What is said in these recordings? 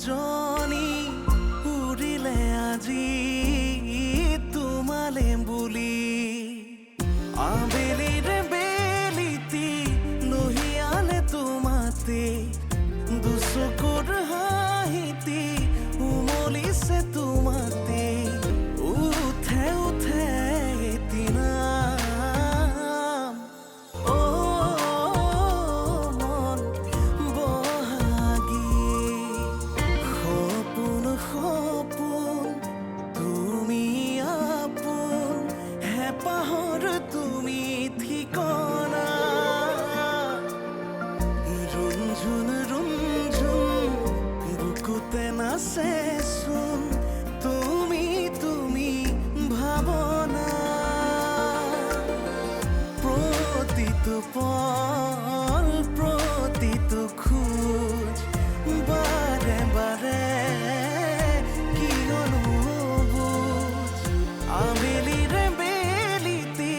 জনী উৰিলে আজি তোমালে বুলি আবেলিৰে বেলিতি লহিয়ালে তোমাতে দুচকুৰ হাঁহিতি উমলিছে তোমাতে উঠে উঠে এদিনা মন বহাগী সপোন সপোন তুমি আপোন হেঁপাহৰ তুমি ঠিকনা ৰুমঝুন ৰুমঝুন বুকুতে নাচেচোন তুমি তুমি ভাৱনা প্ৰতিটো পল প্ৰতিটো খোজ বাৰে বাৰে কিয়নো বুজ আবেলিৰে বেলিতি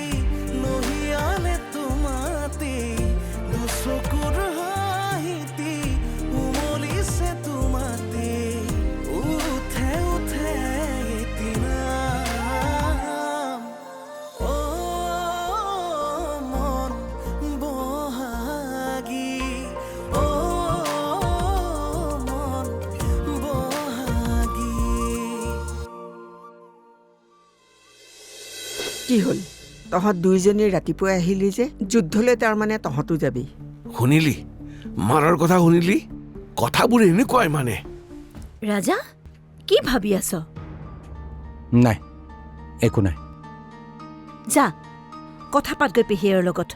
লহিয়ালে তোমাতে দুচকুৰ হাঁহিতি উমলিছে তোমাতে উঠে উঠে এদিনা মন বহাগী মন বহাগী কি হ'ল তহঁত দুইজনী ৰাতিপুৱাই আহিলি যে যুদ্ধলৈ তাৰমানে তহঁতো যাবি শুনিলি মাৰৰ কথা শুনিলি কথাবোৰ এনেকুৱাই মানে ৰাজা কি ভাবি আছ নাই একো নাই যা কথা পাতগৈ পেহীয়েৰ লগত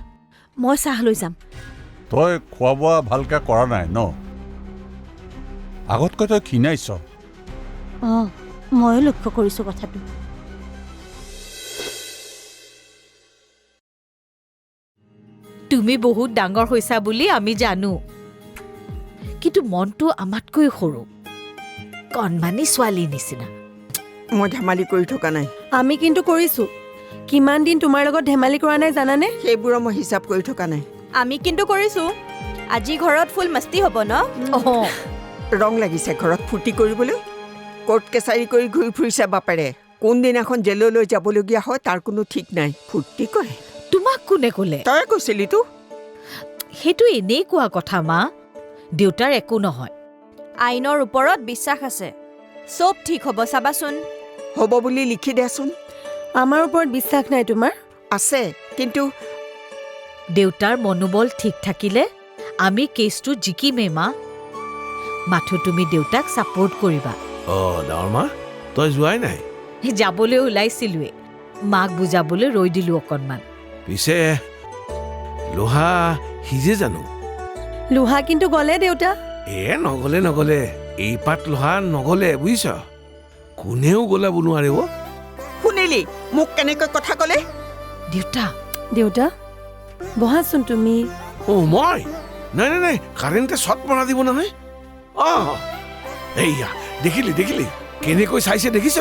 মই চাহ লৈ যাম তই খোৱা বোৱা ভালকৈ কৰা নাই ন আগতকৈ তই ক্ষীণাইছ অঁ ময়ো লক্ষ্য কৰিছোঁ কথাটো তুমি বহুত ডাঙৰ হৈছা বুলি আমি জানো কিন্তু মনটো আমাতকৈ সৰু কণমানি ছোৱালীৰ নিচিনা মই ধেমালি কৰি থকা নাই আমি কিন্তু কৰিছো কিমান দিন তোমাৰ লগত ধেমালি কৰা নাই জানানে সেইবোৰৰ মই হিচাপ কৰি থকা নাই আমি কিন্তু কৰিছো আজি ঘৰত ফুল মস্তি হ'ব ন অঁ ৰং লাগিছে ঘৰত ফূৰ্তি কৰিবলৈ কোৰ্ট কেচাৰি কৰি ঘূৰি ফুৰিছে বাপেৰে কোনদিনাখন জেললৈ যাবলগীয়া হয় তাৰ কোনো ঠিক নাই ফূৰ্তি কৰে তোমাক কোনে ক'লে তই কৈছিলি তো সেইটো এনেই কোৱা কথা মা দেউতাৰ একো নহয় আইনৰ ওপৰত বিশ্বাস আছে চব ঠিক হ'ব চাবাচোন হ'ব বুলি লিখি দেচোন আমাৰ ওপৰত বিশ্বাস নাই তোমাৰ আছে কিন্তু দেউতাৰ মনোবল ঠিক থাকিলে আমি কেছটো জিকিমেই মা মাথো তুমি দেউতাক ছাপোৰ্ট কৰিবা ডাঙৰ মা তই যোৱাই নাই যাবলৈ ওলাইছিলোৱে মাক বুজাবলৈ ৰৈ দিলো অকণমান পিছে লোহা সিজে জানো লোহা কিন্তু গলে দেউতা নগলে নগলে এই পাত লোহা নগলে বুজিছ কোনেও গলাব নোৱাৰে শুনিলি মোক কেনেকৈ কথা ক'লে দেউতা দেউতা বহাচোন তুমি মই নাই নাই নাই কাৰেণ্টে শ্বট মৰা দিব নহয় এইয়া দেখিলি দেখিলি কেনেকৈ চাইছে দেখিছ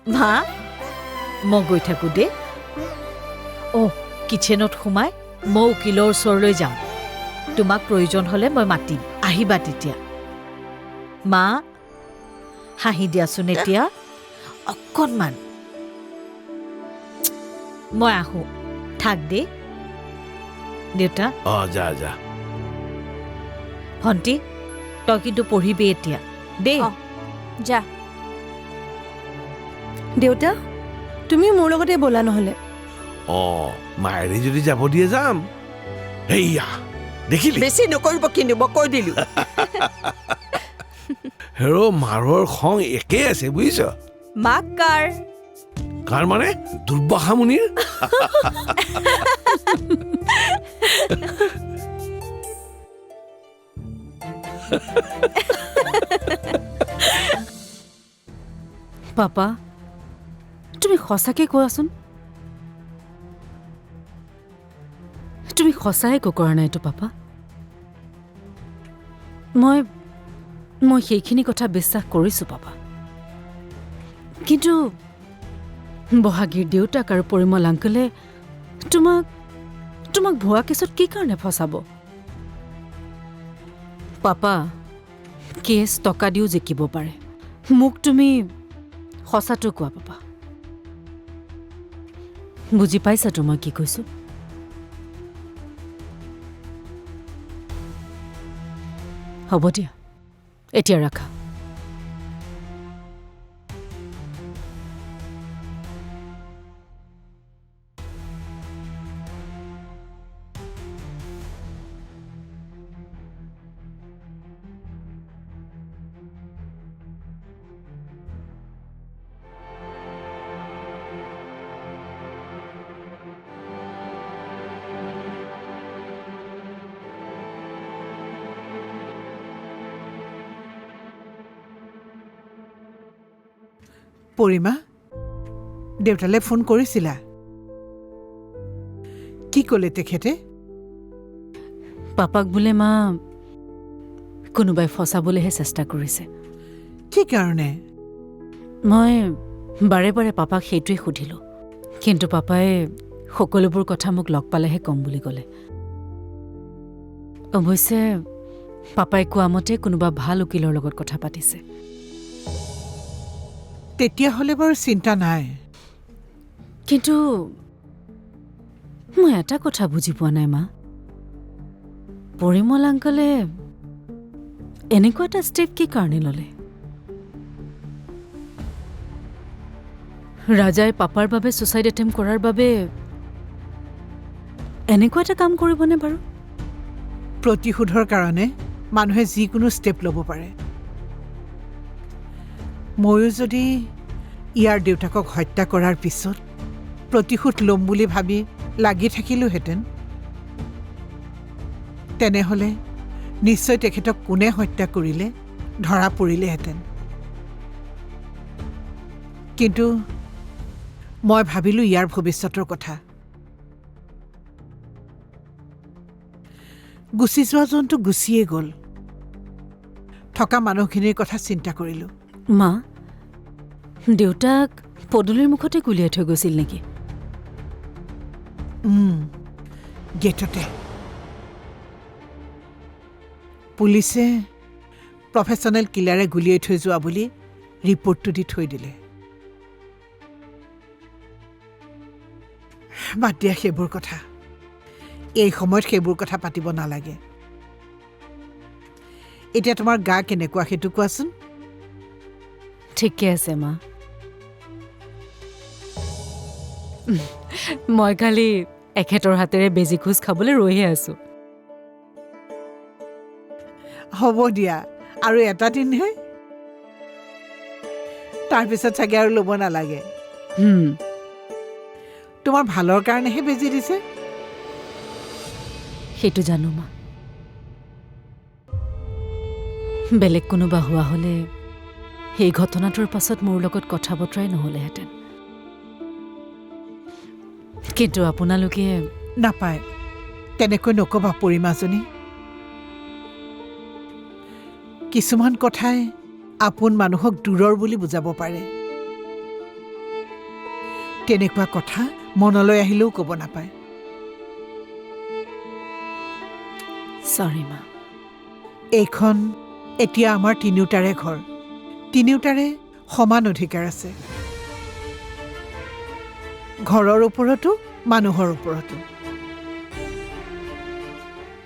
মা মই গৈ থাকো দে কিচেনত সোমাই মই উকিলৰ ওচৰলৈ যাম তোমাক প্ৰয়োজন হ'লে মই মাতিম আহিবা তেতিয়া মা হাঁহি দিয়াচোন এতিয়া অকণমান মই আহোঁ থাক দে দেউতা যা যা ভণ্টি তই কিন্তু পঢ়িবি এতিয়া দেই যা দেউতা তুমি মোৰ লগতে ব'লা নহ'লে মায়েৰে যদি যাব দিয়ে যাম এইয়া দেখিলি বেছি নকৰিব কিন্তু মই কৈ দিলো হেৰ' মাৰৰ খং একেই আছে বুজিছ মাক কাৰ কাৰ মানে দুৰ্বাসা মুনিৰ পাপা তুমি সঁচাকৈ কোৱাচোন তুমি সঁচাই একো কৰা নাইতো পাপা মই সেইখিনি কথা বিশ্বাস কৰিছোঁ পাপা কিন্তু বহাগীৰ দেউতাক আৰু পৰিমল আংকলে তোমাক তোমাক ভুৱা কেছত কি কাৰণে ফচাব? পাপা কেছ টকা দিও জিকিব পাৰে। মোক তুমি সঁচাটো কোৱা পাপা। বুজি পাইছাতো মই কি কৈছো? হ'ব দিয়া, এতিয়া ৰাখা। পৰিমা, দেউতালৈ ফোন কৰিছিলা? কি ক'লে তেখেতে? পাপাক বোলে মা কোনোবাই ফচাবলৈহে চেষ্টা কৰিছে। কি কাৰণে? মই বাৰে বাৰে পাপাক সেইটোৱে সুধিলোঁ, কিন্তু পাপাই সকলোবোৰ কথা মোক লগ পালেহে কম বুলি ক'লে। অৱশ্যে পাপাই কোৱা মতে কোনোবা ভাল উকিলৰ লগত কথা পাতিছে। তেতিয়াহ'লে বাৰু চিন্তা নাই। কিন্তু মই এটা কথা বুজি পোৱা নাই মা, পৰিমল আংকলে এনেকুৱা এটা ষ্টেপ কি কাৰণে ল'লে? ৰাজাই পাপাৰ বাবে ছুচাইড এটেম্প কৰাৰ বাবে এনেকুৱা এটা কাম কৰিবনে বাৰু? প্ৰতিশোধৰ কাৰণে মানুহে যিকোনো ষ্টেপ ল'ব পাৰে। ময়ো যদি ইয়াৰ দেউতাকক হত্যা কৰাৰ পিছত প্ৰতিশোধ ল'ম বুলি ভাবি লাগি থাকিলোহেঁতেন, তেনেহ'লে নিশ্চয় তেখেতক কোনে হত্যা কৰিলে ধৰা পৰিলেহেঁতেন। কিন্তু মই ভাবিলোঁ ইয়াৰ ভৱিষ্যতৰ কথা। গুচি যোৱা জনটো গুচিয়ে গ'ল। থকা মানুহখিনিৰ কথা চিন্তা কৰিলোঁ। মা, দেউতাক পদূলিৰ মুখতে গুলিয়াই থৈ গৈছিল নেকি? গেটতে। পুলিচে প্ৰফেশ্যনেল কিলাৰে গুলিয়াই থৈ যোৱা বুলি ৰিপৰ্টটো দি থৈ দিলে। বাদ দিয়া সেইবোৰ কথা। এই সময়ত সেইবোৰ কথা পাতিব নালাগে। এতিয়া তোমাৰ গা কেনেকুৱা সেইটো কোৱাচোন। ঠিকে আছে মা। মই খালি এখেতৰ হাতেৰে বেজি খোজ খাবলৈ ৰৈহে আছো। হ'ব দিয়া, আৰু এটা দিনহে, তাৰপিছত চাগে আৰু ল'ব নালাগে। তোমাৰ ভালৰ কাৰণেহে বেজি দিছে। সেইটো জানো মা। বেলেগ কোনোবা হোৱা হ'লে সেই ঘটনাটোৰ পাছত মোৰ লগত কথা বতৰাই নহ'লেহেঁতেন। কিন্তু আপোনালোকে নাপায়, তেনেকৈ নকবা পৰিমাজনী। কিছুমান কথাই আপোন মানুহক দূৰৰ বুলি বুজাব পাৰে। তেনেকুৱা কথা মনলৈ আহিলেও ক'ব নাপায়। চৰি মা। এইখন এতিয়া আমাৰ তিনিওটাৰে ঘৰ। তিনিওটাৰে সমান অধিকাৰ আছে, ঘৰৰ ওপৰতো মানুহৰ ওপৰতো।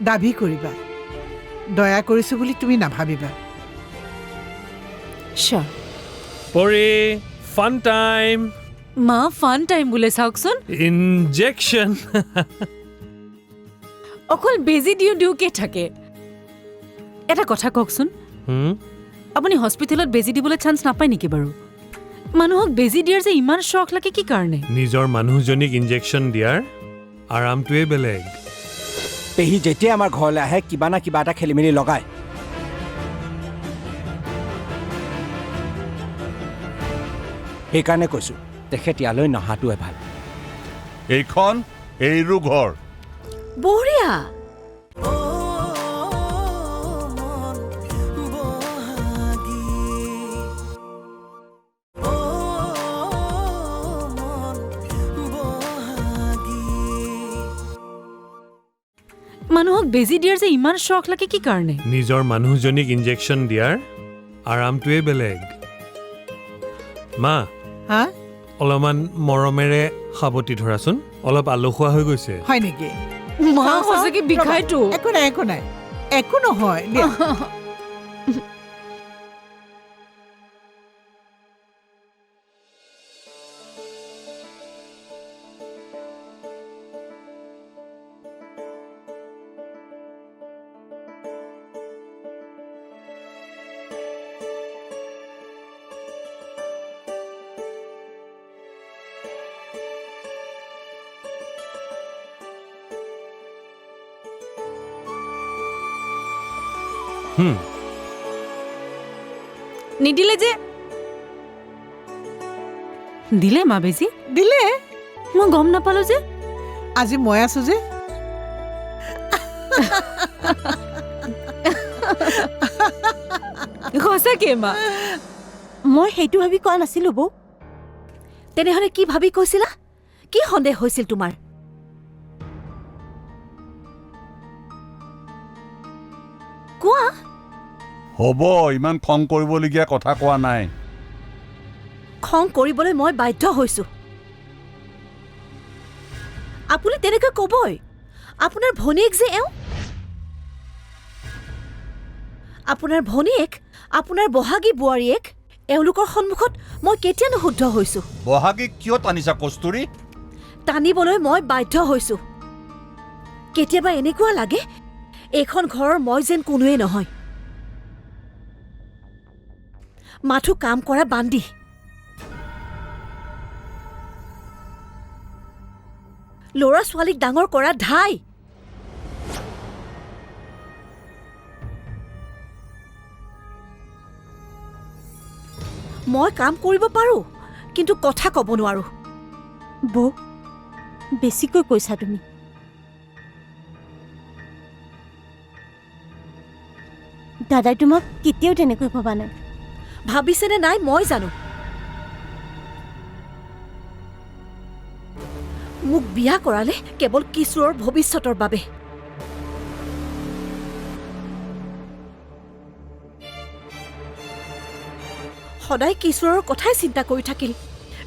দাবী কৰিবা, দয়া কৰিছো বুলি তুমি নাভাবিবা। শ্যোৰ। পৰি ফান টাইম। মা, ফান টাইম বোলে চাওকচোন। ইনজেকশ্যন। অকল বেজি দিওঁকে থাকে। এটা কথা কওকচোন, আপুনি হস্পিটেলত বেজি দিবলৈ চান্স নাপায় নেকি বাৰু? মানুহক বেজি দিয়াৰ যে ইমান চখ লাগে কি কাৰণে? নিজৰ মানুহজনীক ইনজেকশ্যন দিয়াৰ আৰামটোৱে বেলেগ। পেহী যেতিয়া আমাৰ ঘৰলৈ আহে কিবা না কিবা এটা খেলি মেলি লগায়। সেইকাৰণে কৈছোঁ তেখেত ইয়ালৈ নহাটোৱে ভাল। এইখন এইৰো ঘৰ। বঢ়িয়া। মানুহক বেজি দিয়াৰ যে ইমান চখ লাগে কি কাৰণে? নিজৰ মানুহজনীক ইনজেকশ্যন দিয়াৰ আৰামটোৱে বেলেগ। মা, হা অলপমান মৰমেৰে সাৱটি ধৰাচোন, অলপ আলসুৱা হৈ গৈছে। হয় নেকি? মা সঁচাকে বিষাইতো। একো নাই একো নাই, একো নহয় দিয়া। নিদিলে যে দিলে মা বেজি? দিলে, মই গম নাপালো যে। আজি মই আছো যে। সঁচাকে মা? মই সেইটো ভাবি কোৱা নাছিলো বৌ। তেনেহলে কি ভাবি কৈছিলা? কি সন্দেহ হৈছিল তোমাৰ? কোৱা। হ'ব, ইমান খং কৰিবলগীয়া কথা কোৱা নাই। খং কৰিবলৈ মই বাধ্য হৈছো। আপুনি তেনেকৈ কবই। আপোনাৰ ভনীয়েক যে এওঁ, আপোনাৰ ভনীয়েক, আপোনাৰ বহাগী বোৱাৰীয়েক, এওঁলোকৰ সন্মুখত মই কেতিয়ানো শুদ্ধ হৈছো? বহাগীক কিয় টানিছা কস্তুৰী? টানিবলৈ মই বাধ্য হৈছো। কেতিয়াবা এনেকুৱা লাগে এইখন ঘৰৰ মই যেন কোনোৱেই নহয়, মাথো কাম কৰা বান্দি। ল'ৰা ছোৱালীক ডাঙৰ কৰা ধাই। মই কাম কৰিব পাৰো, কিন্তু কথা ক'ব নোৱাৰো। বৌ, বেছিকৈ কৈছা তুমি। দাদাই তোমাক কেতিয়াও তেনেকৈ ভবা নাই। ভাবিছেনে নাই মই জানো। মোক বিয়া কৰালে কেৱল কিশোৰৰ ভৱিষ্যতৰ বাবে। সদায় কিশোৰৰ কথাই চিন্তা কৰি থাকিল।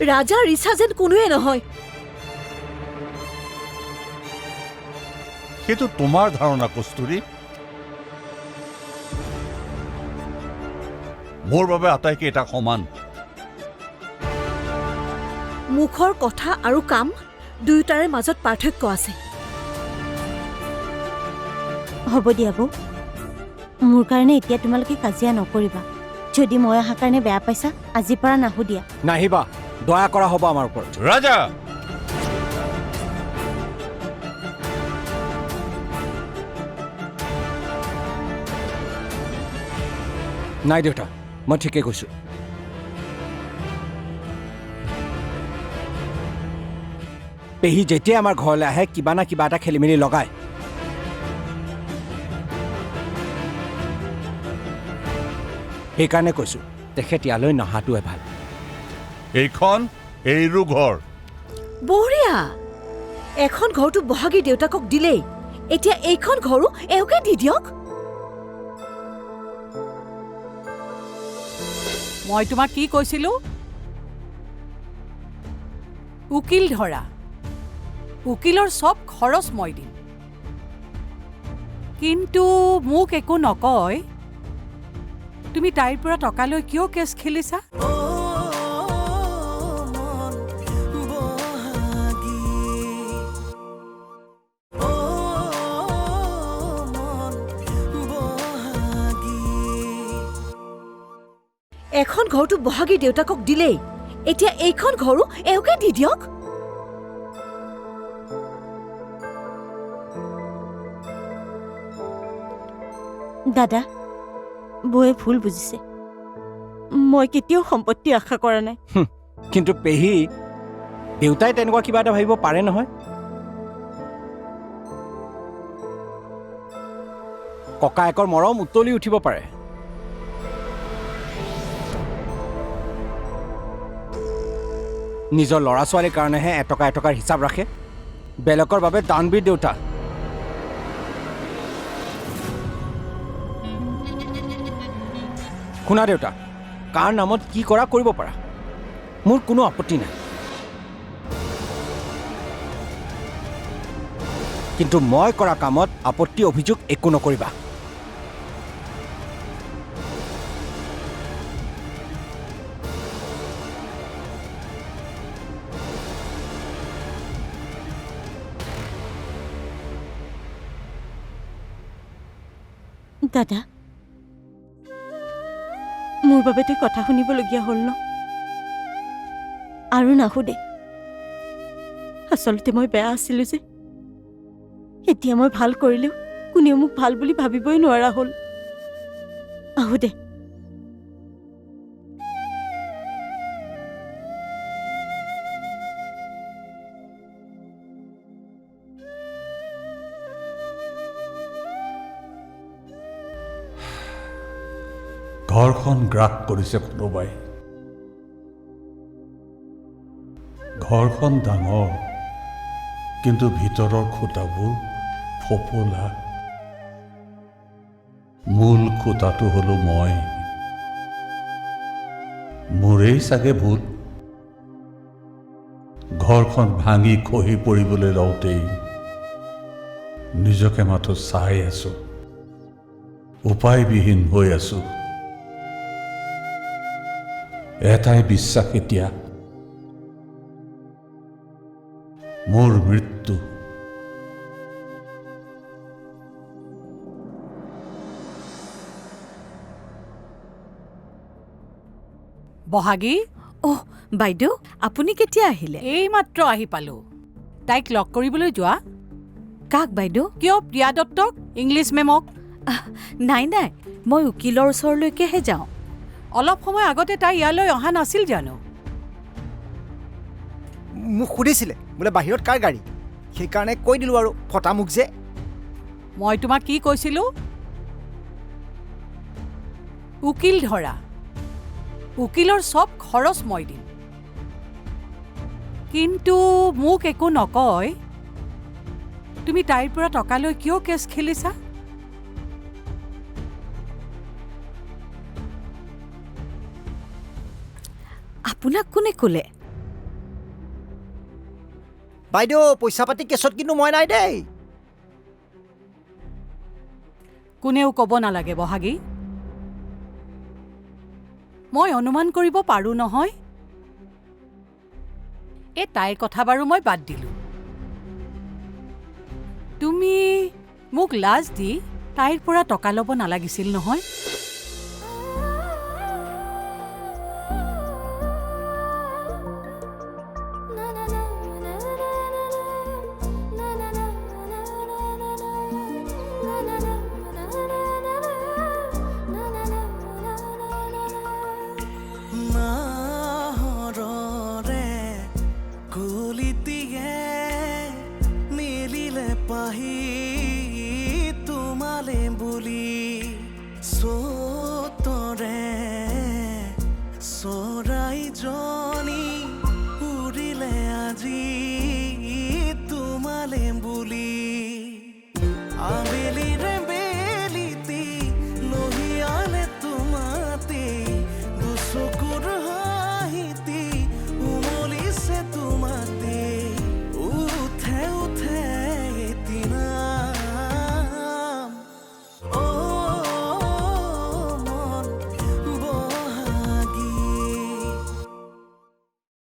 ৰাজা ৰিচা যেন কোনোৱে নহয়। সেইটো তোমাৰ ধাৰণা কস্তুৰী। মোৰ বাবে আটাইকেইটা সমান। মুখৰ কথা আৰু কাম দুয়োটাৰে মাজত পাৰ্থক্য আছে। হ'ব দিয়া বৌ, মোৰ কাৰণে এতিয়া তোমালোকে কাজিয়া নকৰিবা। যদি মই অহাৰ কাৰণে বেয়া পাইছা, আজিৰ পৰা নাহো দিয়া। নাহিবা, দয়া কৰা হ'ব আমাৰ ওপৰত। ৰাজা, নাই দেউতা, মই ঠিকেই কৈছো। পেহী যেতিয়াই আমাৰ ঘৰলৈ আহে কিবা না কিবা এটা খেলি মেলি লগায়। সেইকাৰণে কৈছো তেখেত ইয়ালৈ নহাটোৱে ভাল। এইখন এইৰো ঘৰ। বঢ়িয়া। এখন ঘৰটো বহাগী দেউতাকক দিলেই, এতিয়া এইখন ঘৰো এওঁকে দি দিয়ক। মই তোমাক কি কৈছিলো? উকিল ধৰা। উকিলৰ চব খৰচ মই দিম, কিন্তু মোক একো নকয় তুমি তাইৰ পৰা টকা লৈ কিয় কেছ খেলিছা? এখন ঘৰটো বহাগী দেউতাকক দিলেই, এতিয়া এইখন ঘৰো এওঁকে দি দিয়ক। দাদা, বৌয়ে ভুল বুজিছে। মই কেতিয়াও সম্পত্তি আশা কৰা নাই। কিন্তু পেহী, দেউতাই তেনেকুৱা কিবা এটা ভাবিব পাৰে নহয়। ককায়েকৰ মৰম উতলি উঠিব পাৰে। নিজৰ ল'ৰা ছোৱালীৰ কাৰণেহে এটকা এটকাৰ হিচাপ ৰাখে, বেলেগৰ বাবে দানবীৰ দেউতা। শুনা দেউতা, কাৰ নামত কি কৰা কৰিব পাৰা, মোৰ কোনো আপত্তি নাই। কিন্তু মই কৰা কামত আপত্তি অভিযোগ একো নকৰিবা। দাদা, মোৰ বাবে তই কথা শুনিবলগীয়া হ'ল ন? আৰু নাসুধে। আচলতে মই বেয়া আছিলোঁ যে, এতিয়া মই ভাল কৰিলেও কোনেও মোক ভাল বুলি ভাবিবই নোৱাৰা হ'ল। আহো দে। ঘৰখন গ্ৰাস কৰিছে কোনোবাই। ঘৰখন ডাঙৰ, কিন্তু ভিতৰৰ খুঁটাবোৰ ফপোলা। মূল খুঁটাটো হলো মই। মোৰেই চাগে ভুল। ঘৰখন ভাঙি খহি পৰিবলৈ লওঁতেই নিজকে মাথো চাই আছো, উপায়বিহীন হৈ আছো। এটাই বিশ্বাস এতিয়া, মোৰ মৃত্যু। বহাগী, অহ বাইদেউ, আপুনি কেতিয়া আহিলে? এইমাত্ৰ আহি পালো। তাইক লগ কৰিবলৈ যোৱা। কাক বাইদেউ? কিয় প্ৰিয়া দত্তক, ইংলিছ মেমক? নাই নাই, মই উকিলৰ ওচৰলৈকেহে যাওঁ। অলপ সময় আগতে তাই ইয়ালৈ অহা নাছিল জানো? মোক সুধিছিলে বোলে বাহিৰত কাৰ গাড়ী, সেইকাৰণে কৈ দিলোঁ আৰু ফটা মুখ যে। মই তোমাক কি কৈছিলোঁ? উকিল ধৰা, উকিলৰ চব খৰচ মই দিম। কিন্তু মোক একো নকয় তুমি তাইৰ পৰা টকা লৈ কিয় কেছ খেলিছা? আপোনাক কোনে ক'লে? বাইদেউ, পইচা পাতি কেছত কিন্তু মই নাই দেই। কোনেও ক'ব নালাগে বহাগী। মই অনুমান কৰিব পাৰোঁ নহয়। এই তাইৰ কথা বাৰু মই বাদ দিলোঁ। তুমি মোক লাজ দি তাইৰ পৰা টকা ল'ব নালাগিছিল নহয়। চৰাই